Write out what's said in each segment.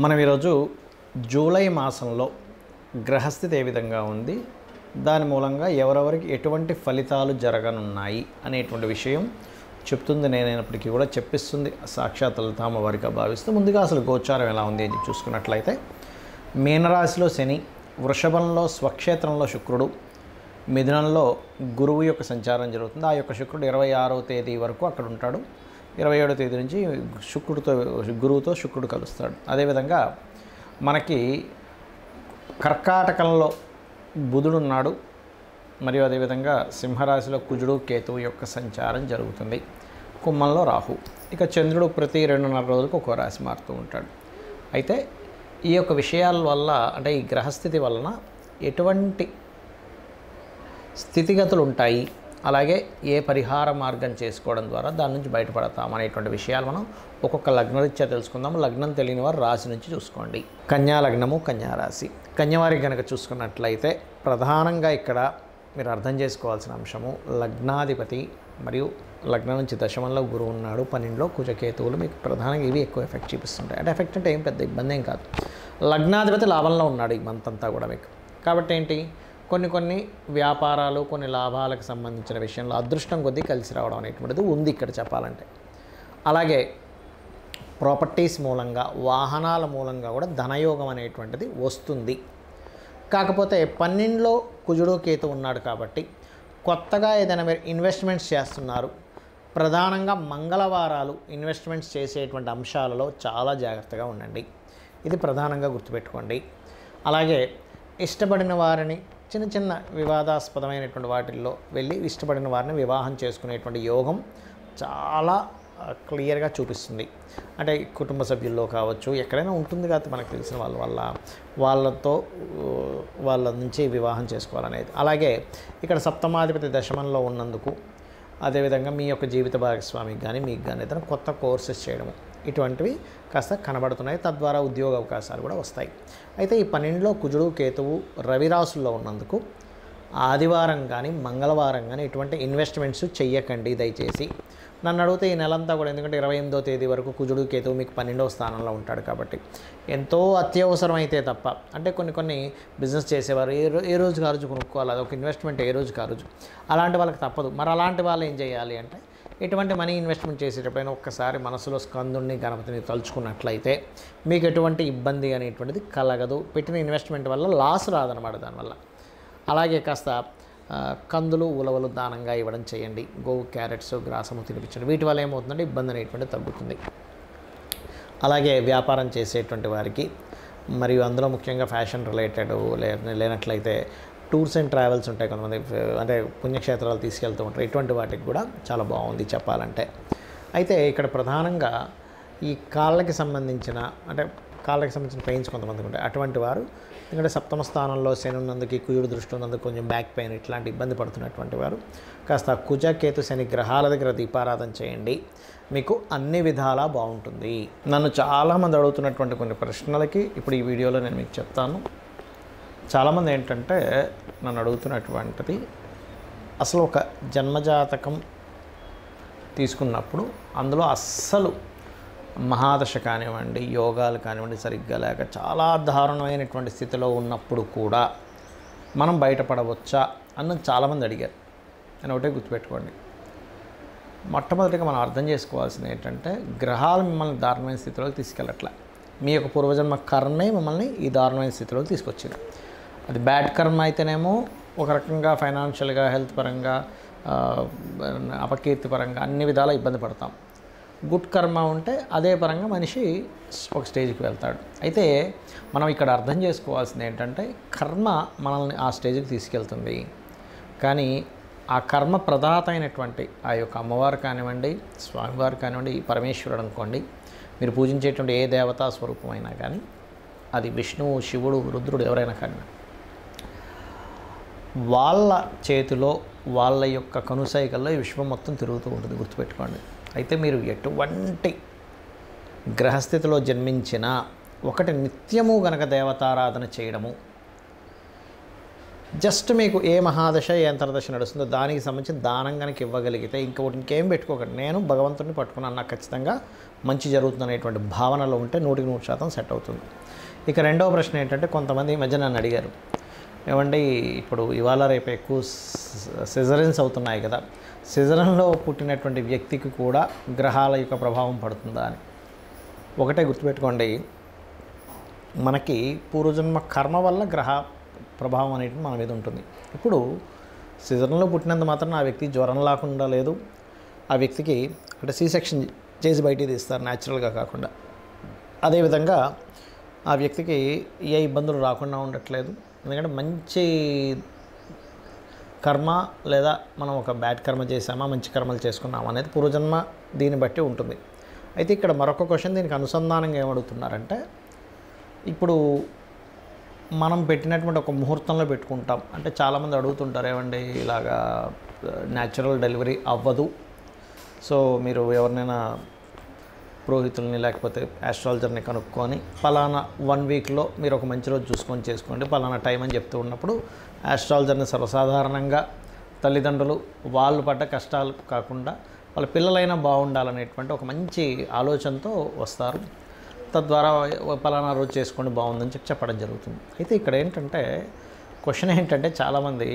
మనం ఈరోజు జూలై మాసంలో గ్రహస్థితి ఏ విధంగా ఉంది, దాని మూలంగా ఎవరెవరికి ఎటువంటి ఫలితాలు జరగనున్నాయి అనేటువంటి విషయం చెప్తుంది. నేనైనప్పటికీ కూడా చెప్పిస్తుంది సాక్షాత్ లలిత అమ్మవారిగా భావిస్తూ ముందుగా అసలు గోచారం ఎలా ఉంది అని చూసుకున్నట్లయితే మీనరాశిలో శని, వృషభంలో స్వక్షేత్రంలో శుక్రుడు, మిథునంలో గురువు యొక్క సంచారం జరుగుతుంది. ఆ యొక్క శుక్రుడు 26వ తేదీ వరకు అక్కడ ఉంటాడు. 27వ తేదీ నుంచి గురువుతో శుక్రుడు కలుస్తాడు. అదేవిధంగా మనకి కర్కాటకంలో బుధుడు ఉన్నాడు. మరియు అదేవిధంగా సింహరాశిలో కుజుడు కేతువు యొక్క సంచారం జరుగుతుంది. కుంభంలో రాహు. ఇక చంద్రుడు ప్రతి 2.5 రోజులకు ఒక్కో రాశి మారుతూ ఉంటాడు. అయితే ఈ యొక్క విషయాల వల్ల అంటే ఈ గ్రహస్థితి వలన ఎటువంటి స్థితిగతులు ఉంటాయి, అలాగే ఏ పరిహార మార్గం చేసుకోవడం ద్వారా దాని నుంచి బయటపడతాం అనేటువంటి విషయాలు మనం ఒక్కొక్క లగ్నరీత్యా తెలుసుకుందాం. లగ్నం తెలియని వారు రాశి నుంచి చూసుకోండి. కన్యా లగ్నము, కన్యా రాశి. కన్యవారికి కనుక చూసుకున్నట్లయితే ప్రధానంగా ఇక్కడ మీరు అర్థం చేసుకోవాల్సిన అంశము లగ్నాధిపతి మరియు లగ్నం నుంచి దశమంలో గురువు ఉన్నాడు, 12లో కుజకేతువులు మీకు ప్రధానంగా ఇవి ఎక్కువ ఎఫెక్ట్ చూపిస్తుంటాయి. అంటే ఎఫెక్ట్ అంటే ఏం పెద్ద ఇబ్బంది ఏం కాదు. లగ్నాధిపతి లాభంలో ఉన్నాడు ఈ మంత్ అంతా కూడా మీకు. కాబట్టి ఏంటి, కొన్ని వ్యాపారాలు, కొన్ని లాభాలకు సంబంధించిన విషయంలో అదృష్టం కొద్దీ కలిసి రావడం అనేటువంటిది ఉంది ఇక్కడ చెప్పాలంటే. అలాగే ప్రాపర్టీస్ మూలంగా, వాహనాల మూలంగా కూడా ధనయోగం అనేటువంటిది వస్తుంది. కాకపోతే 12లో కుజుడు కేతు ఉన్నాడు కాబట్టి కొత్తగా ఏదైనా మీరు ఇన్వెస్ట్మెంట్స్ చేస్తున్నారు, ప్రధానంగా మంగళవారాలు ఇన్వెస్ట్మెంట్స్ చేసేటువంటి అంశాలలో చాలా జాగ్రత్తగా ఉండండి. ఇది ప్రధానంగా గుర్తుపెట్టుకోండి. అలాగే ఇష్టపడిన వారిని చిన్న వివాదాస్పదమైనటువంటి వాటిల్లో వెళ్ళి ఇష్టపడిన వారిని వివాహం చేసుకునేటువంటి యోగం చాలా క్లియర్గా చూపిస్తుంది. అంటే కుటుంబ సభ్యుల్లో కావచ్చు, ఎక్కడైనా ఉంటుంది కాబట్టి మనకు తెలిసిన వాళ్ళ నుంచి వివాహం చేసుకోవాలనేది. అలాగే ఇక్కడ సప్తమాధిపతి దశమంలో ఉన్నందుకు, అదేవిధంగా మీ యొక్క జీవిత భాగస్వామికి కానీ మీకు కానీ ఏదైనా కొత్త కోర్సెస్ చేయడము ఇటువంటివి కాస్త కనబడుతున్నాయి. తద్వారా ఉద్యోగ అవకాశాలు కూడా వస్తాయి. అయితే ఈ 12లో కుజుడు కేతువు రవి రాశుల్లో ఉన్నందుకు ఆదివారం కానీ మంగళవారం కానీ ఇటువంటి ఇన్వెస్ట్మెంట్స్ చెయ్యకండి దయచేసి. నన్ను అడిగితే ఈ నెలంతా కూడా, ఎందుకంటే 28వ తేదీ వరకు కుజుడు కేతువు మీకు 12వ స్థానంలో ఉంటాడు కాబట్టి ఎంతో అత్యవసరం అయితే తప్ప, అంటే కొన్ని బిజినెస్ చేసేవారు ఏ రోజుకి ఆ రోజు కొనుక్కోవాలి, అదొక ఇన్వెస్ట్మెంట్ ఏ రోజుకి ఆ రోజు, అలాంటి వాళ్ళకి తప్పదు. మరి అలాంటి వాళ్ళు ఏం చేయాలి అంటే, ఎటువంటి మనీ ఇన్వెస్ట్మెంట్ చేసేటప్పుడైనా ఒక్కసారి మనసులో స్కందుని గణపతిని తలుచుకున్నట్లయితే మీకు ఎటువంటి ఇబ్బంది అనేటువంటిది కలగదు. పెట్టిన ఇన్వెస్ట్మెంట్ వల్ల లాస్ రాదనమాట దానివల్ల. అలాగే కాస్త కందులు, ఉలవలు దానంగా ఇవ్వడం చేయండి. గోవు క్యారెట్స్, గ్రాసము తినిపించండి. వీటి వల్ల ఏమవుతుందంటే ఇబ్బంది అనేటువంటిది తగ్గుతుంది. అలాగే వ్యాపారం చేసేటువంటి వారికి మరియు అందులో ముఖ్యంగా ఫ్యాషన్ రిలేటెడ్ లేనట్లయితే టూర్స్ అండ్ ట్రావెల్స్ ఉంటాయి, కొంతమంది అంటే పుణ్యక్షేత్రాలు తీసుకెళ్తూ ఉంటారు. ఇటువంటి వాటికి కూడా చాలా బాగుంది చెప్పాలంటే. అయితే ఇక్కడ ప్రధానంగా ఈ కాళ్ళకి సంబంధించిన పెయిన్స్ కొంతమందికి ఉంటాయి. అటువంటి వారు, ఎందుకంటే సప్తమ స్థానంలో శని ఉన్నందుకు, కుజుడు దృష్టి ఉన్నందుకు కొంచెం బ్యాక్ పెయిన్ ఇట్లాంటి ఇబ్బంది పడుతున్నటువంటి వారు కాస్త కుజ కేతు శని గ్రహాల దగ్గర దీపారాధన చేయండి. మీకు అన్ని విధాలా బాగుంటుంది. నన్ను చాలామంది అడుగుతున్నటువంటి కొన్ని ప్రశ్నలకి ఇప్పుడు ఈ వీడియోలో నేను మీకు చెప్తాను. చాలామంది ఏంటంటే నన్ను అడుగుతున్నటువంటిది, అసలు ఒక జన్మజాతకం తీసుకున్నప్పుడు అందులో అస్సలు మహాదశ కానివ్వండి, యోగాలు కానివ్వండి సరిగ్గా లేక చాలా దారుణమైనటువంటి స్థితిలో ఉన్నప్పుడు కూడా మనం బయటపడవచ్చా అన్నది చాలామంది అడిగారు. నేను ఒకటే గుర్తుపెట్టుకోండి, మొట్టమొదటిగా మనం అర్థం చేసుకోవాల్సింది ఏంటంటే, గ్రహాలు మిమ్మల్ని దారుణమైన స్థితిలోకి తీసుకెళ్ళట్లే. మీ యొక్క పూర్వజన్మ కర్మే మిమ్మల్ని ఈ దారుణమైన స్థితిలోకి తీసుకొచ్చింది. అది బ్యాడ్ కర్మ అయితేనేమో ఒక రకంగా ఫైనాన్షియల్గా, హెల్త్ పరంగా, అపకీర్తి పరంగా అన్ని విధాలా ఇబ్బంది పడతాం. గుడ్ కర్మ ఉంటే అదే పరంగా మనిషి ఒక స్టేజ్కి వెళ్తాడు. అయితే మనం ఇక్కడ అర్థం చేసుకోవాల్సింది ఏంటంటే, కర్మ మనల్ని ఆ స్టేజ్కి తీసుకెళ్తుంది. కానీ ఆ కర్మ ప్రదాత అయినటువంటి ఆ యొక్క అమ్మవారు కానివ్వండి, స్వామివారు కానివ్వండి, పరమేశ్వరుడు అనుకోండి, మీరు పూజించేటువంటి ఏ దేవతా స్వరూపమైనా కానీ, అది విష్ణువు, శివుడు, రుద్రుడు ఎవరైనా కానీ, వాళ్ళ చేతిలో, వాళ్ళ యొక్క కనుసైకల్లో ఈ విశ్వం మొత్తం తిరుగుతూ ఉంటుంది, గుర్తుపెట్టుకోండి. అయితే మీరు ఎటువంటి గ్రహస్థితిలో జన్మించినా ఒకటి నిత్యము గనక దేవతారాధన చేయడము, జస్ట్ మీకు ఏ మహాదశ ఏ అంతర్దశ నడుస్తుందో దానికి సంబంధించిన దానం కనుక ఇవ్వగలిగితే ఇంకేం పెట్టుకోకండి. నేను భగవంతుడిని పట్టుకున్నాను, నాకు ఖచ్చితంగా మంచి జరుగుతుంది అనేటువంటి భావనలో ఉంటే 100% సెట్ అవుతుంది. ఇక రెండవ ప్రశ్న ఏంటంటే, కొంతమంది ఈ మధ్య నన్ను అడిగారు, ఏమండి ఇప్పుడు ఇవాళ రేపు ఎక్కువ సిజరన్స్ అవుతున్నాయి కదా, సిజరన్లో పుట్టినటువంటి వ్యక్తికి కూడా గ్రహాల యొక్క ప్రభావం పడుతుందా అని. ఒకటే గుర్తుపెట్టుకోండి, మనకి పూర్వజన్మ కర్మ వల్ల గ్రహ ప్రభావం అనేది మన మీద ఉంటుంది. ఇప్పుడు సిజరన్లో పుట్టినంత మాత్రం ఆ వ్యక్తి జ్వరం లేకుండా లేదు, ఆ వ్యక్తికి అంటే సి సెక్షన్ చేసి బయటికి తీస్తారు న్యాచురల్గా కాకుండా. అదేవిధంగా ఆ వ్యక్తికి ఏ ఇబ్బందులు రాకుండా ఉండట్లేదు, ఎందుకంటే మంచి కర్మ లేదా మనం ఒక బ్యాడ్ కర్మ చేసామా మంచి కర్మలు చేసుకున్నామా అనేది పూర్వజన్మ దీన్ని బట్టి ఉంటుంది. అయితే ఇక్కడ మరొక క్వశ్చన్ దీనికి అనుసంధానంగా ఏమడుగుతున్నారంటే, ఇప్పుడు మనం పెట్టినటువంటి ఒక ముహూర్తంలో పెట్టుకుంటాం అంటే చాలామంది అడుగుతుంటారు, ఏమండి ఇలాగా న్యాచురల్ డెలివరీ అవ్వదు, సో మీరు ఎవరినైనా పురోహితుల్ని లేకపోతే ఆస్ట్రాలజర్ని కనుక్కొని పలానా 1 వీక్లో మీరు ఒక మంచి రోజు చూసుకొని చేసుకోండి పలానా టైం అని చెప్తూ ఉన్నప్పుడు, ఆస్ట్రాలజర్ని సర్వసాధారణంగా తల్లిదండ్రులు వాళ్ళు పడ్డ కష్టాలు కాకుండా వాళ్ళ పిల్లలైనా బాగుండాలనేటువంటి ఒక మంచి ఆలోచనతో వస్తారు. తద్వారా పలానా రోజు చేసుకోండి బాగుందని చెప్పడం జరుగుతుంది. అయితే ఇక్కడ ఏంటంటే క్వశ్చన్ ఏంటంటే, చాలామంది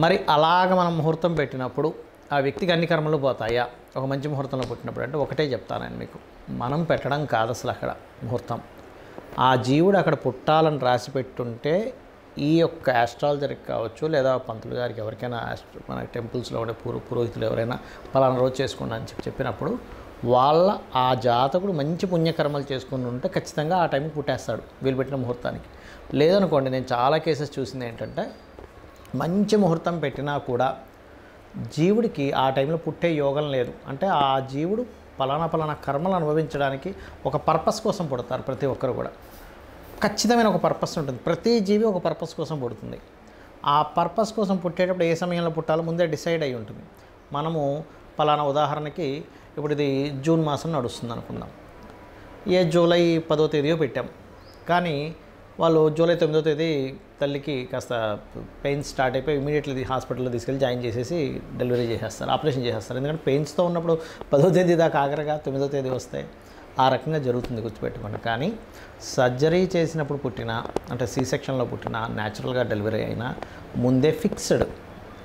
మరి అలాగ మనం ముహూర్తం పెట్టినప్పుడు ఆ వ్యక్తికి అన్ని కర్మలు పోతాయా ఒక మంచి ముహూర్తంలో పుట్టినప్పుడు అంటే, ఒకటే చెప్తాను నేను మీకు, మనం పెట్టడం కాదు అసలు అక్కడ ముహూర్తం. ఆ జీవుడు అక్కడ పుట్టాలని రాసి పెట్టుంటే ఈ యొక్క ఆస్ట్రాలజర్కి కావచ్చు లేదా పంతులు గారికి ఎవరికైనా మన టెంపుల్స్లో ఉండే పురోహితులు ఎవరైనా పలానా రోజు చేసుకోండి అని చెప్పినప్పుడు వాళ్ళ ఆ జాతకుడు మంచి పుణ్యకర్మలు చేసుకుని ఉంటే ఖచ్చితంగా ఆ టైంకి పుట్టేస్తాడు వీళ్ళు పెట్టిన ముహూర్తానికి. లేదనుకోండి, నేను చాలా కేసెస్ చూసింది ఏంటంటే, మంచి ముహూర్తం పెట్టినా కూడా జీవుడికి ఆ టైంలో పుట్టే యోగం లేదు. అంటే ఆ జీవుడు పలానా కర్మలు అనుభవించడానికి ఒక పర్పస్ కోసం పుడతారు. ప్రతి ఒక్కరు కూడా ఖచ్చితమైన ఒక పర్పస్ ఉంటుంది. ప్రతి జీవి ఒక పర్పస్ కోసం పుడుతుంది. ఆ పర్పస్ కోసం పుట్టేటప్పుడు ఏ సమయంలో పుట్టాలో ముందే డిసైడ్ అయి ఉంటుంది. మనము పలానా ఉదాహరణకి ఇప్పుడు ఇది జూన్ మాసం నడుస్తుంది అనుకుందాం, జూలై 10వ తేదీయో పెట్టాం, కానీ వాళ్ళు జూలై 9వ తేదీ తల్లికి కాస్త పెయిన్స్ స్టార్ట్ అయిపోయి ఇమీడియట్లీ హాస్పిటల్లో తీసుకెళ్ళి జాయిన్ చేసేసి డెలివరీ చేసేస్తారు, ఆపరేషన్ చేసేస్తారు. ఎందుకంటే పెయిన్స్తో ఉన్నప్పుడు 10వ తేదీ దాకా ఆఖరిగా 9వ తేదీ వస్తాయి. ఆ రకంగా జరుగుతుంది, గుర్తుపెట్టుకోండి. కానీ సర్జరీ చేసినప్పుడు పుట్టిన అంటే సి సెక్షన్లో పుట్టిన న్యాచురల్గా డెలివరీ అయినా ముందే ఫిక్స్డ్.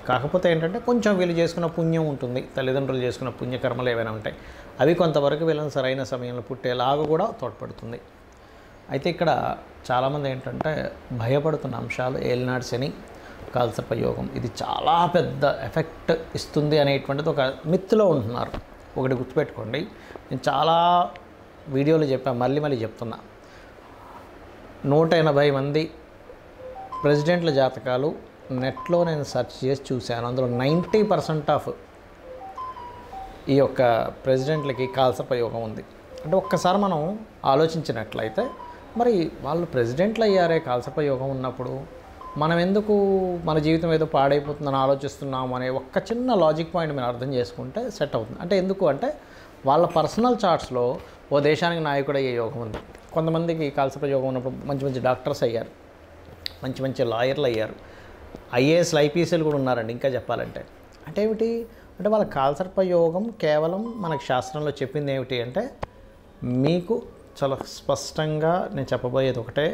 కాకపోతే ఏంటంటే కొంచెం వీళ్ళు చేసుకున్న పుణ్యం ఉంటుంది, తల్లిదండ్రులు చేసుకున్న పుణ్యకర్మలు ఏవైనా ఉంటాయి, అవి కొంతవరకు వీళ్ళని సరైన సమయంలో పుట్టేలాగా కూడా తోడ్పడుతుంది. అయితే ఇక్కడ చాలామంది ఏంటంటే భయపడుతున్న అంశాలు ఏలినాడు శని, కాలసర్ప యోగం, ఇది చాలా పెద్ద ఎఫెక్ట్ ఇస్తుంది అనేటువంటిది ఒక మిత్తులో ఉంటున్నారు. ఒకటి గుర్తుపెట్టుకోండి, నేను చాలా వీడియోలు చెప్పాను, మళ్ళీ చెప్తున్నా, 180 మంది ప్రెసిడెంట్ల జాతకాలు నెట్లో నేను సెర్చ్ చేసి చూశాను. అందులో 90% ఆఫ్ ఈ యొక్క ప్రెసిడెంట్లకి కాలసర్ప యోగం ఉంది. అంటే ఒక్కసారి మనం ఆలోచించినట్లయితే, మరి వాళ్ళు ప్రెసిడెంట్లు అయ్యారే కాలసర్ప యోగం ఉన్నప్పుడు మనం ఎందుకు మన జీవితం ఏదో పాడైపోతుందని ఆలోచిస్తున్నాము అనే ఒక్క చిన్న లాజిక్ పాయింట్ మీరు అర్థం చేసుకుంటే సెట్ అవుతుంది. అంటే ఎందుకు అంటే వాళ్ళ పర్సనల్ చార్ట్స్లో ఓ దేశానికి నాయకుడు అయ్యే యోగం ఉంది. కొంతమందికి కాలసర్ప యోగం ఉన్నప్పుడు మంచి డాక్టర్స్ అయ్యారు, మంచి లాయర్లు అయ్యారు, ఐఏఎస్లు ఐపీఎస్లు కూడా ఉన్నారండి. ఇంకా చెప్పాలంటే అంటే ఏమిటి అంటే వాళ్ళ కాలసర్ప యోగం కేవలం మనకు శాస్త్రంలో చెప్పింది ఏమిటి అంటే, మీకు చాలా స్పష్టంగా నేను చెప్పబోయేది ఒకటే,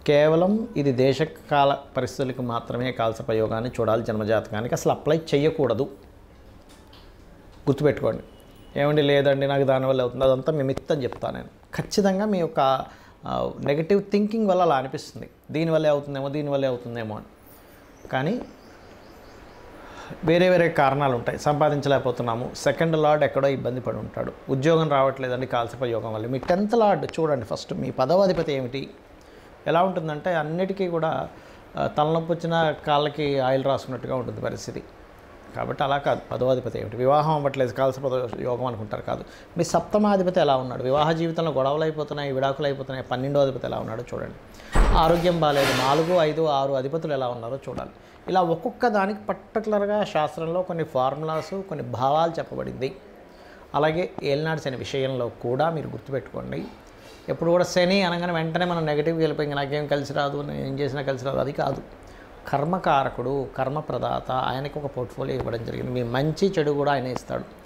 కేవలం ఇది దేశకాల పరిస్థితులకు మాత్రమే కాలసర్ప యోగాన్ని చూడాలి, జన్మజాతకానికి అసలు అప్లై చేయకూడదు. గుర్తుపెట్టుకోండి. ఏమండి లేదండి నాకు దానివల్ల అవుతుంది, అదంతా మీ మిత్ అని చెప్తాను నేను. ఖచ్చితంగా మీ యొక్క నెగటివ్ థింకింగ్ వల్ల అలా అనిపిస్తుంది, దీనివల్లే అవుతుందేమో అని. కానీ వేరే కారణాలు ఉంటాయి. సంపాదించలేకపోతున్నాము, సెకండ్ లార్డ్ ఎక్కడో ఇబ్బంది పడి ఉంటాడు, ఉద్యోగం రావట్లేదండి కాలసర్ప యోగం వల్ల. మీ 10th లార్డ్ చూడండి ఫస్ట్, మీ 10వ అధిపతి ఏమిటి, ఎలా ఉంటుందంటే అన్నిటికీ కూడా తలనొప్పి వచ్చిన కాళ్ళకి ఆయిల్ రాసుకున్నట్టుగా ఉంటుంది పరిస్థితి. కాబట్టి అలా కాదు. 10వ అధిపతి ఏమిటి, వివాహం అవ్వట్లేదు కాలసర్ప యోగం అనుకుంటారు, కాదు. మీ 7వ అధిపతి ఎలా ఉన్నాడు, వివాహ జీవితంలో గొడవలు అయిపోతున్నాయి, విడాకులు అయిపోతున్నాయి. 12వ అధిపతి ఎలా ఉన్నాడో చూడండి. ఆరోగ్యం బాగాలేదు, 4, 5, 6 అధిపతులు ఎలా ఉన్నారో చూడాలి. ఇలా ఒక్కొక్క దానికి పర్టికులర్గా శాస్త్రంలో కొన్ని ఫార్ములాస్, కొన్ని భావాలు చెప్పబడింది. అలాగే ఏలినాడు శని విషయంలో కూడా మీరు గుర్తుపెట్టుకోండి, ఎప్పుడు కూడా శని అనగానే వెంటనే మనం నెగిటివ్గా వెళ్ళిపోయి నాకేం కలిసి రాదు, నేను ఏం చేసినా కలిసి రాదు, అది కాదు. కర్మకారకుడు, కర్మప్రదాత, ఆయనకి ఒక పోర్ట్ఫోలియో ఇవ్వడం జరిగింది. మీ మంచి చెడు కూడా ఆయన ఇస్తాడు.